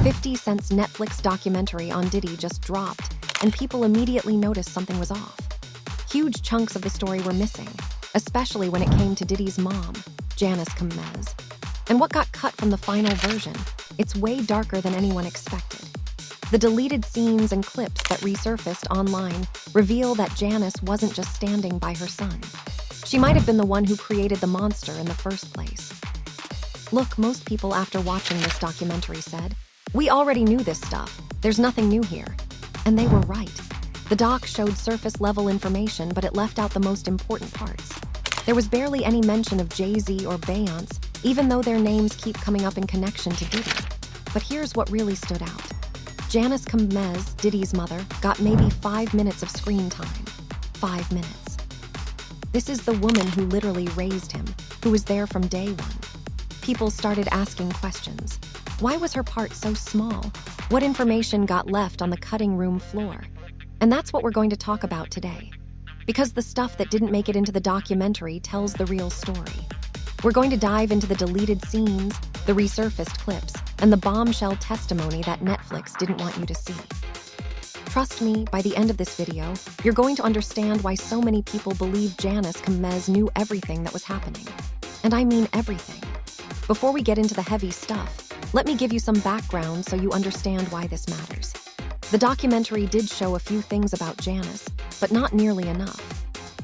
50 Cent's Netflix documentary on Diddy just dropped, and people immediately noticed something was off. Huge chunks of the story were missing, especially when it came to Diddy's mom, Janice Kamez. And what got cut from the final version, it's way darker than anyone expected. The deleted scenes and clips that resurfaced online reveal that Janice wasn't just standing by her son. She might have been the one who created the monster in the first place. Look, most people after watching this documentary said, "We already knew this stuff. There's nothing new here." And they were right. The doc showed surface-level information, but it left out the most important parts. There was barely any mention of Jay-Z or Beyonce, even though their names keep coming up in connection to Diddy. But here's what really stood out. Janice Kamez, Diddy's mother, got maybe 5 minutes of screen time. 5 minutes. This is the woman who literally raised him, who was there from day one. People started asking questions. Why was her part so small? What information got left on the cutting room floor? And that's what we're going to talk about today. Because the stuff that didn't make it into the documentary tells the real story. We're going to dive into the deleted scenes, the resurfaced clips, and the bombshell testimony that Netflix didn't want you to see. Trust me, by the end of this video, you're going to understand why so many people believe Janice Kamez knew everything that was happening. And I mean everything. Before we get into the heavy stuff, let me give you some background so you understand why this matters. The documentary did show a few things about Janice, but not nearly enough.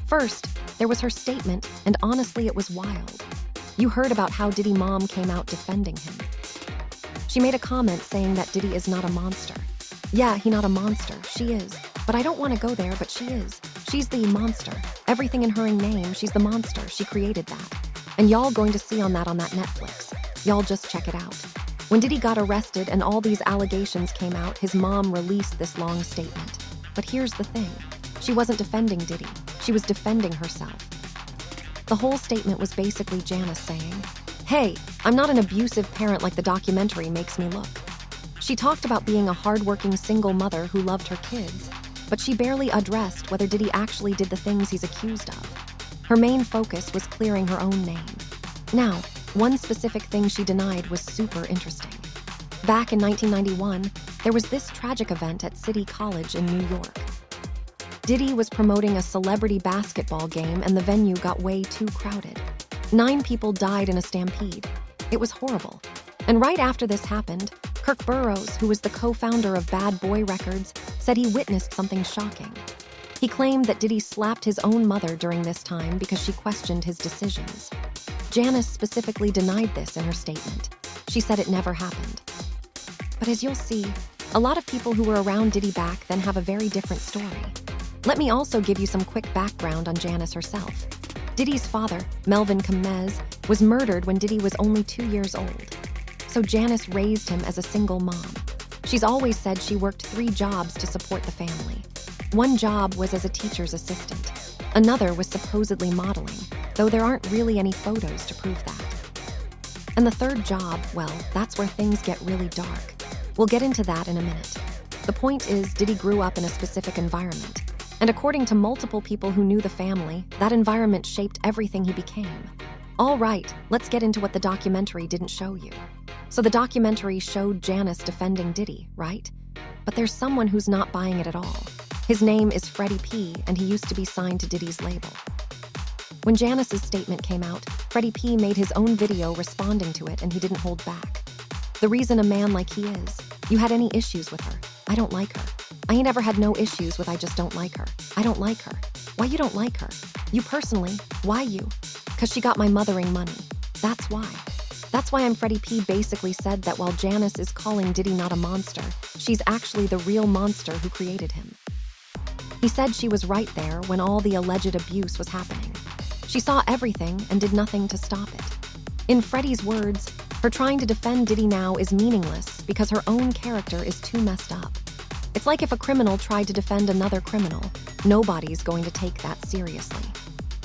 First, there was her statement, and honestly, it was wild. You heard about how Diddy mom came out defending him. She made a comment saying that Diddy is not a monster. Yeah, he not a monster, she is. But I don't want to go there, but she is. She's the monster. Everything in her name, she's the monster. She created that. And y'all going to see on that Netflix. Y'all just check it out. When Diddy got arrested and all these allegations came out, his mom released this long statement. But here's the thing. She wasn't defending Diddy. She was defending herself. The whole statement was basically Janice saying, "Hey, I'm not an abusive parent like the documentary makes me look." She talked about being a hardworking single mother who loved her kids, but she barely addressed whether Diddy actually did the things he's accused of. Her main focus was clearing her own name. Now, one specific thing she denied was super interesting. Back in 1991, there was this tragic event at City College in New York. Diddy was promoting a celebrity basketball game and the venue got way too crowded. 9 people died in a stampede. It was horrible. And right after this happened, Kirk Burroughs, who was the co-founder of Bad Boy Records, said he witnessed something shocking. He claimed that Diddy slapped his own mother during this time because she questioned his decisions. Janice specifically denied this in her statement. She said it never happened. But as you'll see, a lot of people who were around Diddy back then have a very different story. Let me also give you some quick background on Janice herself. Diddy's father, Melvin Kamez, was murdered when Diddy was only 2 years old. So Janice raised him as a single mom. She's always said she worked 3 jobs to support the family. One job was as a teacher's assistant. Another was supposedly modeling, though there aren't really any photos to prove that. And the third job, well, that's where things get really dark. We'll get into that in a minute. The point is, Diddy grew up in a specific environment. And according to multiple people who knew the family, that environment shaped everything he became. All right, let's get into what the documentary didn't show you. So the documentary showed Janice defending Diddy, right? But there's someone who's not buying it at all. His name is Freddie P, and he used to be signed to Diddy's label. When Janice's statement came out, Freddie P made his own video responding to it, and he didn't hold back. The reason a man like he is, you had any issues with her. I don't like her. I ain't ever had no issues with I just don't like her. I don't like her. Why you don't like her? You personally, why you? 'Cause she got my mothering money. That's why. That's why Freddie P basically said that while Janice is calling Diddy not a monster, she's actually the real monster who created him. He said she was right there when all the alleged abuse was happening. She saw everything and did nothing to stop it. In Freddie's words, her trying to defend Diddy now is meaningless because her own character is too messed up. It's like if a criminal tried to defend another criminal, nobody's going to take that seriously.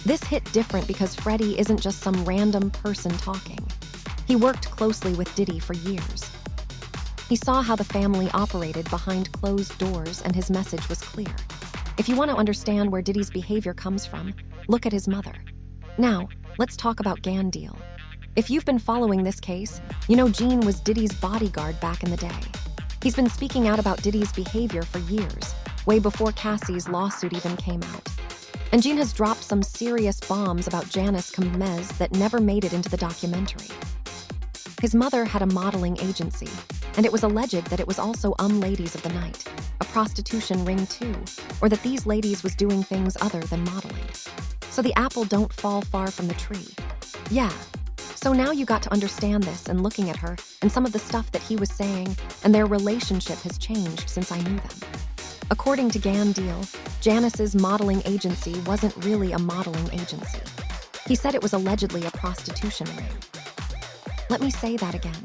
This hit different because Freddie isn't just some random person talking. He worked closely with Diddy for years. He saw how the family operated behind closed doors, and his message was clear. If you want to understand where Diddy's behavior comes from, look at his mother. Now, let's talk about Gan Deal. If you've been following this case, you know Gene was Diddy's bodyguard back in the day. He's been speaking out about Diddy's behavior for years, way before Cassie's lawsuit even came out. And Gene has dropped some serious bombs about Janice Kamez that never made it into the documentary. His mother had a modeling agency, and it was alleged that it was also Ladies of the Night, a prostitution ring too, or that these ladies was doing things other than modeling. So the apple don't fall far from the tree. Yeah. So now you got to understand this, and looking at her and some of the stuff that he was saying, and their relationship has changed since I knew them. According to Gan Deal, Janice's modeling agency wasn't really a modeling agency. He said it was allegedly a prostitution ring. Let me say that again.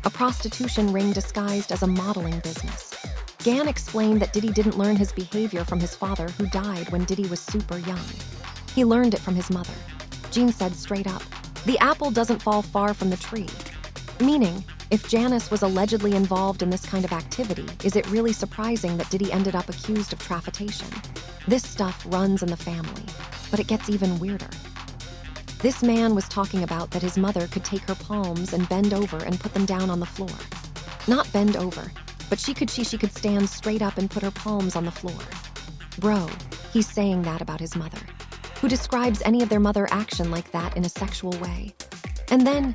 A prostitution ring disguised as a modeling business. Gan explained that Diddy didn't learn his behavior from his father, who died when Diddy was super young. He learned it from his mother. Gene said straight up, the apple doesn't fall far from the tree. Meaning, if Janice was allegedly involved in this kind of activity, is it really surprising that Diddy ended up accused of trafficking? This stuff runs in the family, but it gets even weirder. This man was talking about that his mother could take her palms and bend over and put them down on the floor. Not bend over, but she could stand straight up and put her palms on the floor. Bro, he's saying that about his mother. Who describes any of their mother action like that in a sexual way? And then,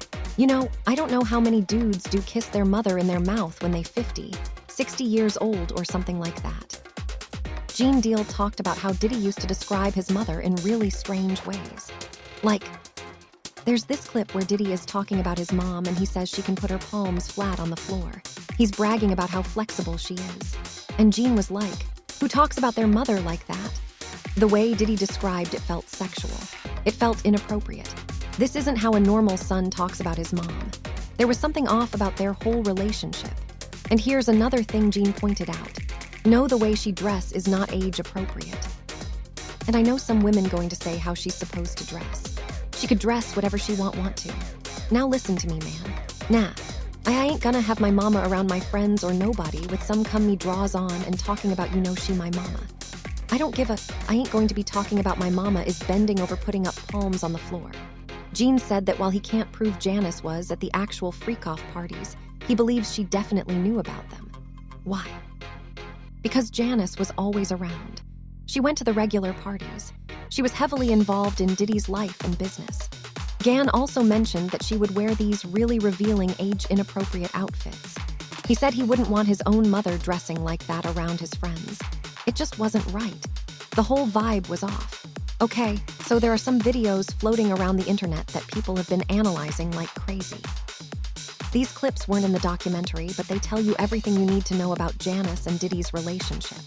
I don't know how many dudes do kiss their mother in their mouth when they 50, 60 years old or something like that. Gene Deal talked about how Diddy used to describe his mother in really strange ways. Like, there's this clip where Diddy is talking about his mom and he says she can put her palms flat on the floor. He's bragging about how flexible she is. And Gene was like, who talks about their mother like that? The way Diddy described it felt sexual. It felt inappropriate. This isn't how a normal son talks about his mom. There was something off about their whole relationship. And here's another thing Gene pointed out. No, the way she dress is not age appropriate. And I know some women going to say how she's supposed to dress. She could dress whatever she want to. Now listen to me, man. Nah, I ain't gonna have my mama around my friends or nobody with some me draws on and talking about she my mama. I ain't going to be talking about my mama is bending over putting up palms on the floor. Gene said that while he can't prove Janice was at the actual freak-off parties, he believes she definitely knew about them. Why? Because Janice was always around. She went to the regular parties. She was heavily involved in Diddy's life and business. Gan also mentioned that she would wear these really revealing age-inappropriate outfits. He said he wouldn't want his own mother dressing like that around his friends. It just wasn't right. The whole vibe was off. Okay, so there are some videos floating around the internet that people have been analyzing like crazy. These clips weren't in the documentary, but they tell you everything you need to know about Janice and Diddy's relationship.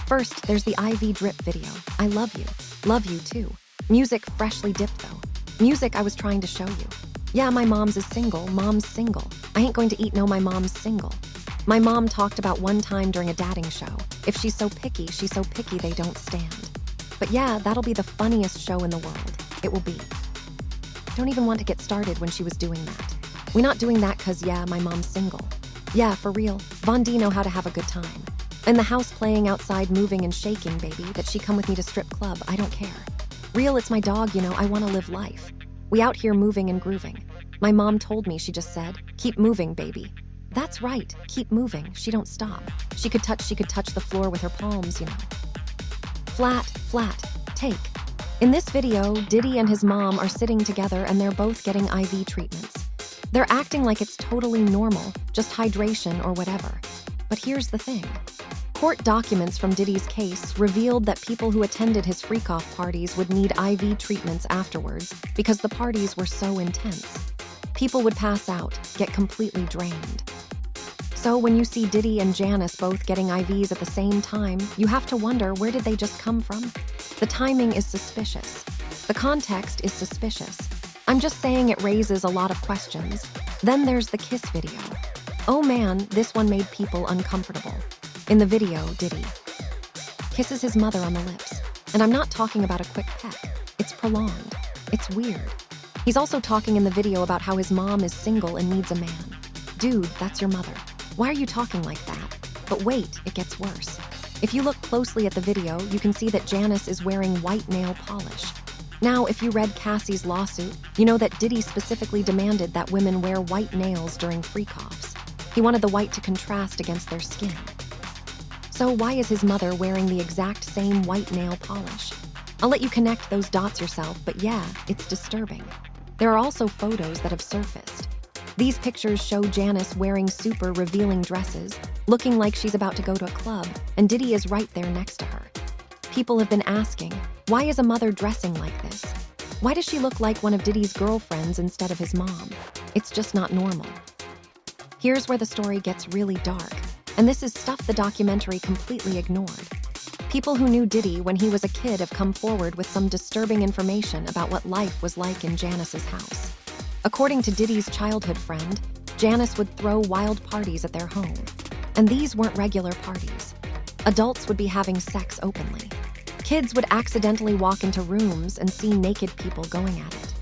First, there's the IV drip video. I love you. Love you too. Music freshly dipped though. Music I was trying to show you. Yeah, my mom's is single, mom's single. I ain't going to eat no my mom's single. My mom talked about one time during a dating show. If she's so picky they don't stand. But yeah, that'll be the funniest show in the world. It will be. Don't even want to get started when she was doing that. We not doing that cause yeah, my mom's single. Yeah, for real. Von D know how to have a good time. In the house playing outside moving and shaking, baby, that she come with me to strip club, I don't care. Real, it's my dog, I wanna live life. We out here moving and grooving. My mom told me, she just said, keep moving, baby. That's right, keep moving, she don't stop. She could touch the floor with her palms, Flat, take. In this video, Diddy and his mom are sitting together and they're both getting IV treatments. They're acting like it's totally normal, just hydration or whatever. But here's the thing. Court documents from Diddy's case revealed that people who attended his freak-off parties would need IV treatments afterwards because the parties were so intense. People would pass out, get completely drained. So when you see Diddy and Janice both getting IVs at the same time, you have to wonder, where did they just come from? The timing is suspicious. The context is suspicious. I'm just saying it raises a lot of questions. Then there's the kiss video. Oh man, this one made people uncomfortable. In the video, Diddy kisses his mother on the lips. And I'm not talking about a quick peck. It's prolonged. It's weird. He's also talking in the video about how his mom is single and needs a man. Dude, that's your mother. Why are you talking like that? But wait, it gets worse. If you look closely at the video, you can see that Janice is wearing white nail polish. Now, if you read Cassie's lawsuit, you know that Diddy specifically demanded that women wear white nails during freak-offs. He wanted the white to contrast against their skin. So why is his mother wearing the exact same white nail polish? I'll let you connect those dots yourself, but yeah, it's disturbing. There are also photos that have surfaced. These pictures show Janice wearing super revealing dresses, looking like she's about to go to a club, and Diddy is right there next to her. People have been asking, why is a mother dressing like this? Why does she look like one of Diddy's girlfriends instead of his mom? It's just not normal. Here's where the story gets really dark, and this is stuff the documentary completely ignored. People who knew Diddy when he was a kid have come forward with some disturbing information about what life was like in Janice's house. According to Diddy's childhood friend, Janice would throw wild parties at their home. And these weren't regular parties. Adults would be having sex openly. Kids would accidentally walk into rooms and see naked people going at it.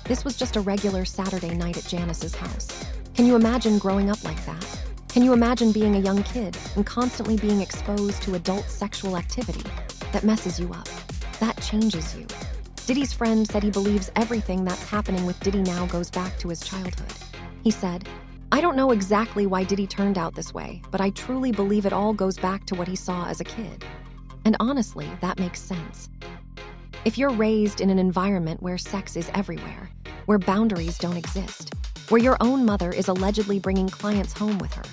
This was just a regular Saturday night at Janice's house. Can you imagine growing up like that? Can you imagine being a young kid and constantly being exposed to adult sexual activity that messes you up? That changes you. Diddy's friend said he believes everything that's happening with Diddy now goes back to his childhood. He said, "I don't know exactly why Diddy turned out this way, but I truly believe it all goes back to what he saw as a kid." And honestly, that makes sense. If you're raised in an environment where sex is everywhere, where boundaries don't exist, where your own mother is allegedly bringing clients home with her,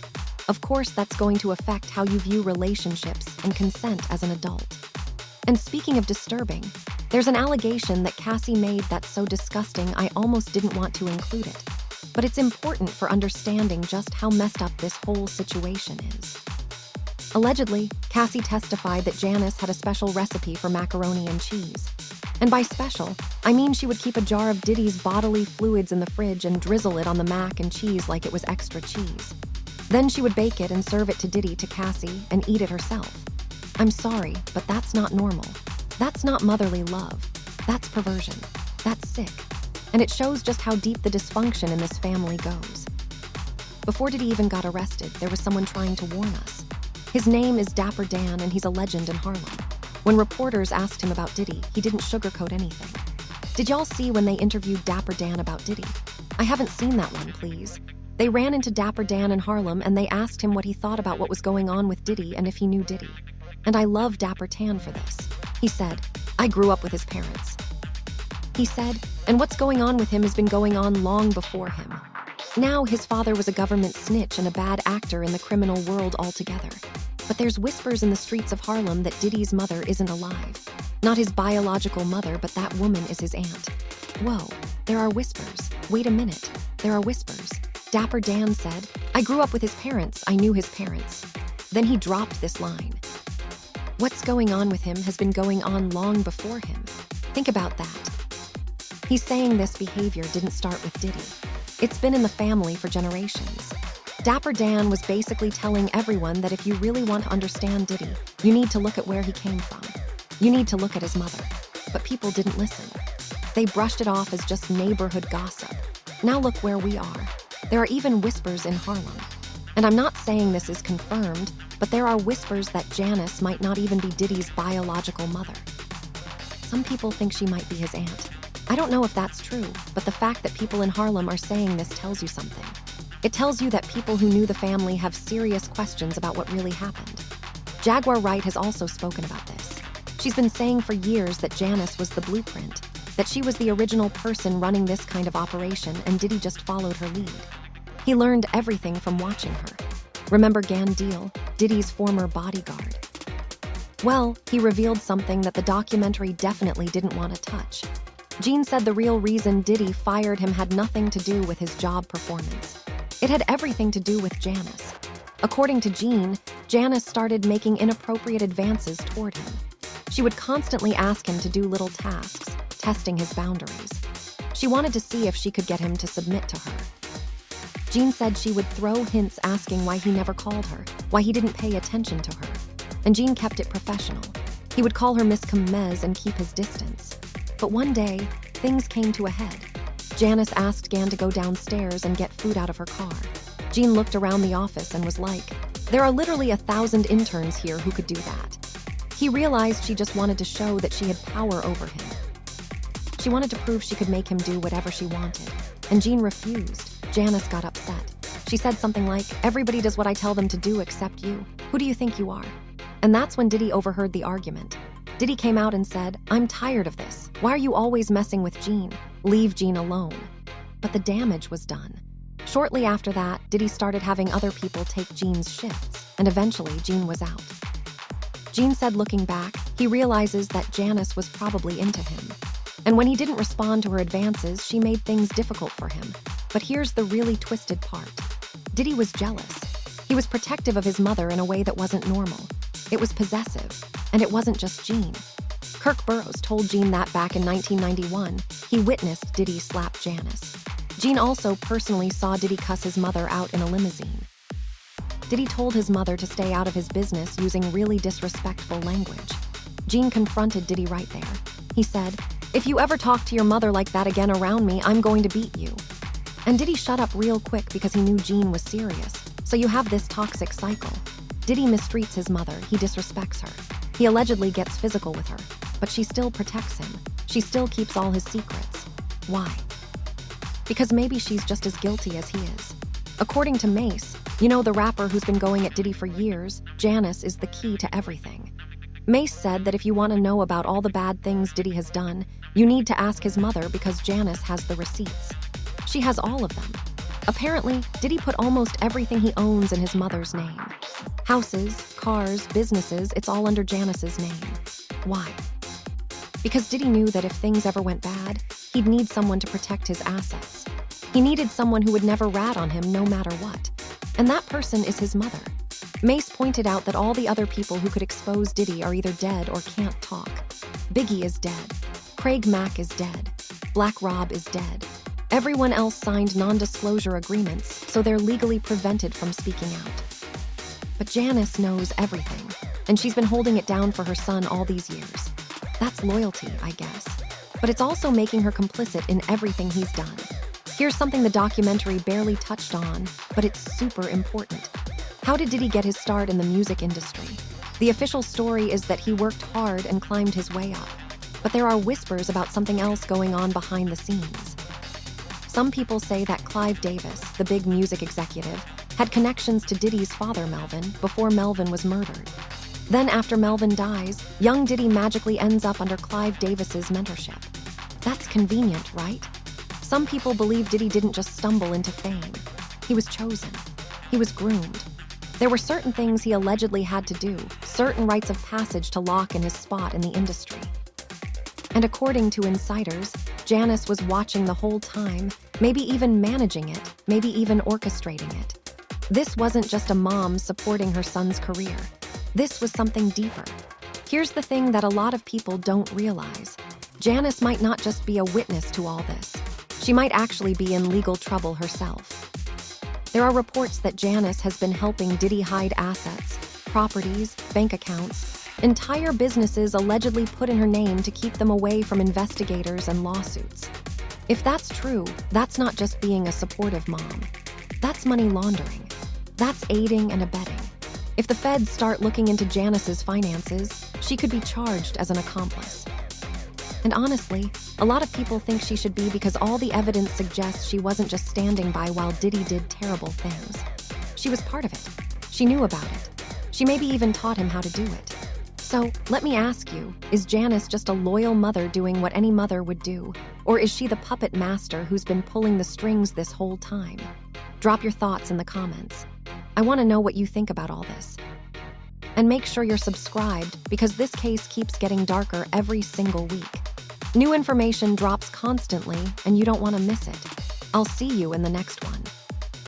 of course that's going to affect how you view relationships and consent as an adult. And speaking of disturbing, there's an allegation that Cassie made that's so disgusting I almost didn't want to include it. But it's important for understanding just how messed up this whole situation is. Allegedly, Cassie testified that Janice had a special recipe for macaroni and cheese. And by special, I mean she would keep a jar of Diddy's bodily fluids in the fridge and drizzle it on the mac and cheese like it was extra cheese. Then she would bake it and serve it to Diddy, to Cassie, and eat it herself. I'm sorry, but that's not normal. That's not motherly love. That's perversion. That's sick. And it shows just how deep the dysfunction in this family goes. Before Diddy even got arrested, there was someone trying to warn us. His name is Dapper Dan, and he's a legend in Harlem. When reporters asked him about Diddy, he didn't sugarcoat anything. Did y'all see when they interviewed Dapper Dan about Diddy? I haven't seen that one, please. They ran into Dapper Dan in Harlem and they asked him what he thought about what was going on with Diddy and if he knew Diddy. And I love Dapper Dan for this. He said, "I grew up with his parents." He said, and what's going on with him has been going on long before him. Now his father was a government snitch and a bad actor in the criminal world altogether. But there's whispers in the streets of Harlem that Diddy's mother isn't alive. Not his biological mother, but that woman is his aunt. Whoa, there are whispers. Wait a minute, there are whispers. Dapper Dan said, "I grew up with his parents, I knew his parents." Then he dropped this line. What's going on with him has been going on long before him. Think about that. He's saying this behavior didn't start with Diddy. It's been in the family for generations. Dapper Dan was basically telling everyone that if you really want to understand Diddy, you need to look at where he came from. You need to look at his mother. But people didn't listen. They brushed it off as just neighborhood gossip. Now look where we are. There are even whispers in Harlem. And I'm not saying this is confirmed, but there are whispers that Janice might not even be Diddy's biological mother. Some people think she might be his aunt. I don't know if that's true, but the fact that people in Harlem are saying this tells you something. It tells you that people who knew the family have serious questions about what really happened. Jaguar Wright has also spoken about this. She's been saying for years that Janice was the blueprint, that she was the original person running this kind of operation and Diddy just followed her lead. He learned everything from watching her. Remember Gan Deal, Diddy's former bodyguard? Well, he revealed something that the documentary definitely didn't want to touch. Gene said the real reason Diddy fired him had nothing to do with his job performance. It had everything to do with Janice. According to Gene, Janice started making inappropriate advances toward him. She would constantly ask him to do little tasks, testing his boundaries. She wanted to see if she could get him to submit to her. Gene said she would throw hints asking why he never called her, why he didn't pay attention to her. And Gene kept it professional. He would call her Miss Gomez and keep his distance. But one day, things came to a head. Janice asked Gan to go downstairs and get food out of her car. Gene looked around the office and was like, "There are literally 1,000 interns here who could do that." He realized she just wanted to show that she had power over him. She wanted to prove she could make him do whatever she wanted, and Gene refused. Janice got upset. She said something like, "Everybody does what I tell them to do except you. Who do you think you are?" And that's when Diddy overheard the argument. Diddy came out and said, "I'm tired of this. Why are you always messing with Jean? Leave Jean alone." But the damage was done. Shortly after that, Diddy started having other people take Jean's shifts, and eventually Jean was out. Jean said looking back, he realizes that Janice was probably into him. And when he didn't respond to her advances, she made things difficult for him. But here's the really twisted part. Diddy was jealous. He was protective of his mother in a way that wasn't normal. It was possessive, and it wasn't just Jean. Kirk Burroughs told Jean that back in 1991, he witnessed Diddy slap Janice. Jean also personally saw Diddy cuss his mother out in a limousine. Diddy told his mother to stay out of his business using really disrespectful language. Jean confronted Diddy right there. He said, "If you ever talk to your mother like that again around me, I'm going to beat you." And Diddy shut up real quick because he knew Jean was serious. So you have this toxic cycle. Diddy mistreats his mother, he disrespects her. He allegedly gets physical with her, but she still protects him. She still keeps all his secrets. Why? Because maybe she's just as guilty as he is. According to Mace, you know, the rapper who's been going at Diddy for years, Janice is the key to everything. Mace said that if you want to know about all the bad things Diddy has done, you need to ask his mother because Janice has the receipts. She has all of them. Apparently, Diddy put almost everything he owns in his mother's name. Houses, cars, businesses, it's all under Janice's name. Why? Because Diddy knew that if things ever went bad, he'd need someone to protect his assets. He needed someone who would never rat on him no matter what. And that person is his mother. Mace pointed out that all the other people who could expose Diddy are either dead or can't talk. Biggie is dead. Craig Mack is dead. Black Rob is dead. Everyone else signed non-disclosure agreements, so they're legally prevented from speaking out. But Janice knows everything, and she's been holding it down for her son all these years. That's loyalty, I guess. But it's also making her complicit in everything he's done. Here's something the documentary barely touched on, but it's super important. How did Diddy get his start in the music industry? The official story is that he worked hard and climbed his way up. But there are whispers about something else going on behind the scenes. Some people say that Clive Davis, the big music executive, had connections to Diddy's father Melvin before Melvin was murdered. Then after Melvin dies, young Diddy magically ends up under Clive Davis's mentorship. That's convenient, right? Some people believe Diddy didn't just stumble into fame. He was chosen. He was groomed. There were certain things he allegedly had to do, certain rites of passage to lock in his spot in the industry. And according to insiders, Janice was watching the whole time, maybe even managing it, maybe even orchestrating it. This wasn't just a mom supporting her son's career. This was something deeper. Here's the thing that a lot of people don't realize. Janice might not just be a witness to all this. She might actually be in legal trouble herself. There are reports that Janice has been helping Diddy hide assets, properties, bank accounts, entire businesses allegedly put in her name to keep them away from investigators and lawsuits. If that's true, that's not just being a supportive mom. That's money laundering. That's aiding and abetting. If the feds start looking into Janice's finances, she could be charged as an accomplice. And honestly, a lot of people think she should be because all the evidence suggests she wasn't just standing by while Diddy did terrible things. She was part of it. She knew about it. She maybe even taught him how to do it. So, let me ask you, is Janice just a loyal mother doing what any mother would do? Or is she the puppet master who's been pulling the strings this whole time? Drop your thoughts in the comments. I want to know what you think about all this. And make sure you're subscribed because this case keeps getting darker every single week. New information drops constantly and you don't want to miss it. I'll see you in the next one.